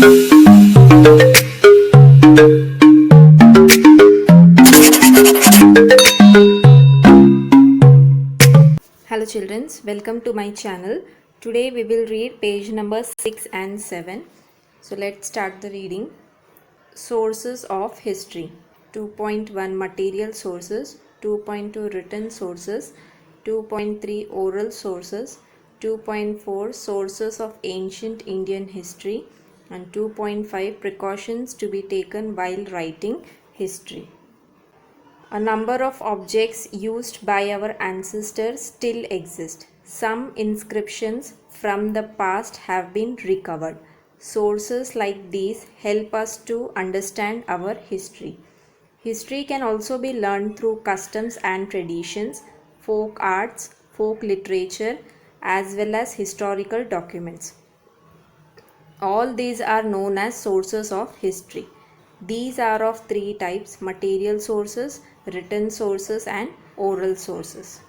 Hello children, welcome to my channel. Today we will read page number 6 and 7. So let's start the reading. Sources of history. 2.1 Material sources, 2.2 Written sources, 2.3 Oral sources, 2.4 Sources of ancient Indian history, and 2.5 Precautions to be taken while writing history. A number of objects used by our ancestors still exist. Some inscriptions from the past have been recovered. Sources like these help us to understand our history. History can also be learned through customs and traditions, folk arts, folk literature, as well as historical documents. All these are known as sources of history. These are of three types: material sources, written sources, and oral sources.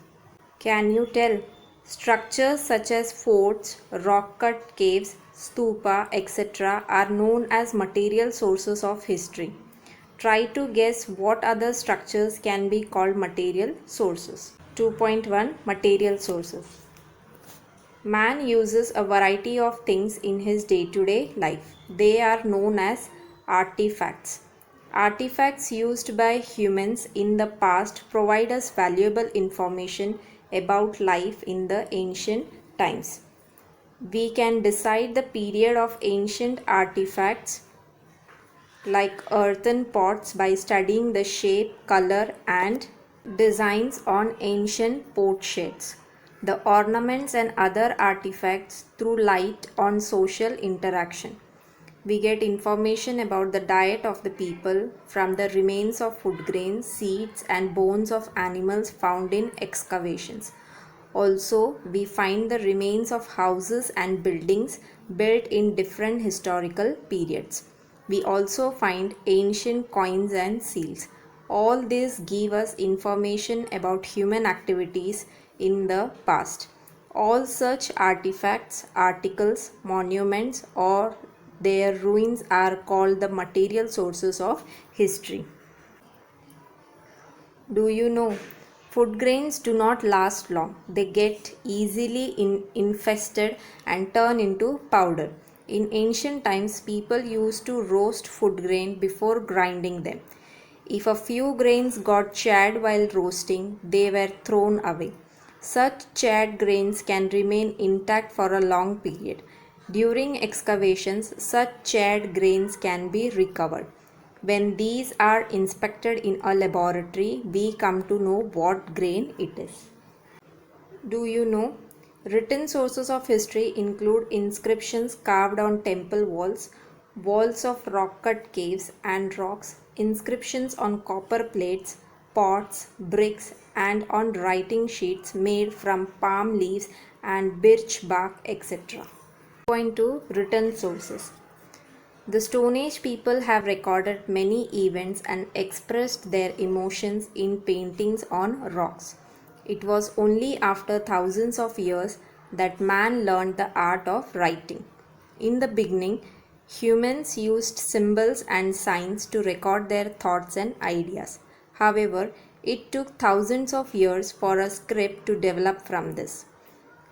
Can you tell? Structures such as forts, rock cut caves, stupa, etc. are known as material sources of history. Try to guess what other structures can be called material sources. 2.1 Material sources. Man uses a variety of things in his day-to-day life. They are known as artifacts. Artifacts used by humans in the past provide us valuable information about life in the ancient times. We can decide the period of ancient artifacts like earthen pots by studying the shape, color, and designs on ancient potsherds, the ornaments and other artifacts through light on social interaction. We get information about the diet of the people from the remains of food grains, seeds, and bones of animals found in excavations. Also, we find the remains of houses and buildings built in different historical periods. We also find ancient coins and seals. All these give us information about human activities in the past. All such artifacts, articles, monuments, or their ruins are called the material sources of history. Do you know? Food grains do not last long. They get easily infested and turn into powder. In ancient times, people used to roast food grain before grinding them. If a few grains got charred while roasting, they were thrown away. Such charred grains can remain intact for a long period. During excavations, such charred grains can be recovered. When these are inspected in a laboratory, we come to know what grain it is. Do you know? Written sources of history include inscriptions carved on temple walls, walls of rock cut caves and rocks, inscriptions on copper plates, pots, bricks, and on writing sheets made from palm leaves and birch bark, etc. Point 2 Written sources. The Stone Age people have recorded many events and expressed their emotions in paintings on rocks. It was only after thousands of years that man learned the art of writing. In the beginning, humans used symbols and signs to record their thoughts and ideas. However, it took thousands of years for a script to develop from this.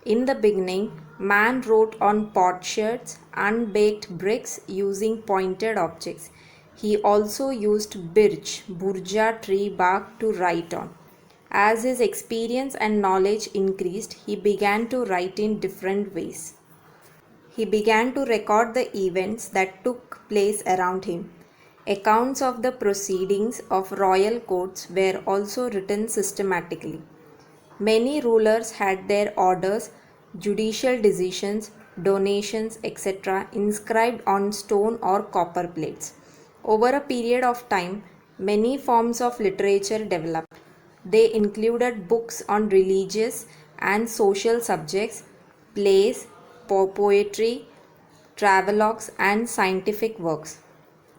In the beginning, man wrote on potsherds, unbaked bricks using pointed objects. He also used birch, burja tree bark to write on. As his experience and knowledge increased, he began to write in different ways. He began to record the events that took place around him. Accounts of the proceedings of royal courts were also written systematically. Many rulers had their orders, judicial decisions, donations, etc. inscribed on stone or copper plates. Over a period of time, many forms of literature developed. They included books on religious and social subjects, plays, poetry, travelogues, and scientific works.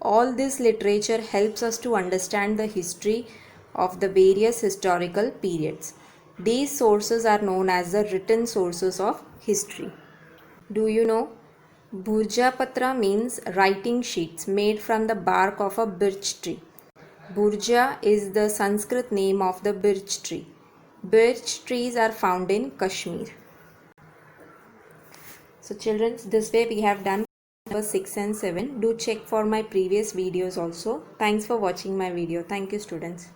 All this literature helps us to understand the history of the various historical periods. These sources are known as the written sources of history. Do you know? Bhurjapatra means writing sheets made from the bark of a birch tree. Bhurja is the Sanskrit name of the birch tree. Birch trees are found in Kashmir. So children, this way we have done number 6 and 7. Do check for my previous videos also. Thanks for watching my video. Thank you students.